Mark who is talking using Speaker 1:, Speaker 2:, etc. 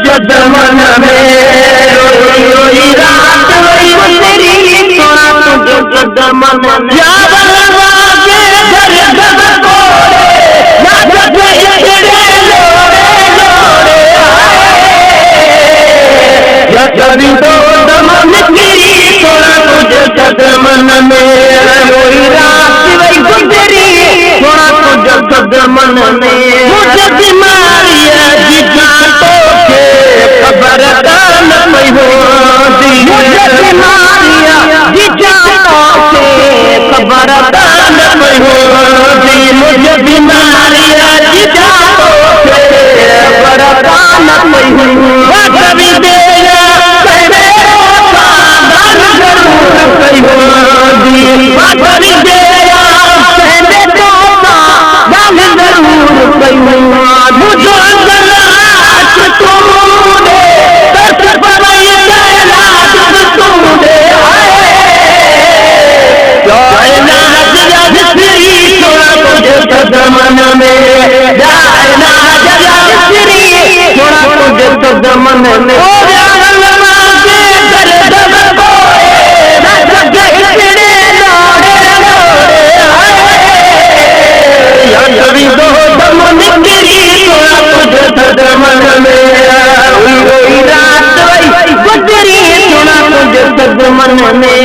Speaker 1: जद मन में रोई रोई रात वही तेरी सोना तुझे जद मन में या बलवा के घर घर कोड़े या जग इकड़े लोड़े लोड़े या कभी तो दमन तेरी सोना तुझे जद मन में रोई रात वही तेरी सोना तुझे जद मन में मुझे बीमारियां जी खबर दान पई हो मुझे बीमारियां जी खबर दान पई हो मुझे बीमारियां जी खबर दान पई हो कभी देया दान जरूर पई हो कभी देया दान जरूर पई हो मुझे मन में जाना जगश्री थोड़ा तुझे तो मन में ओ जाना के कर दब कोए न जगे इकड़े लोड़े लोड़े या कभी दो दमन तेरी थोड़ा तुझे तो मन में रोई रात वही गुजरी थोड़ा तुझे तो मन में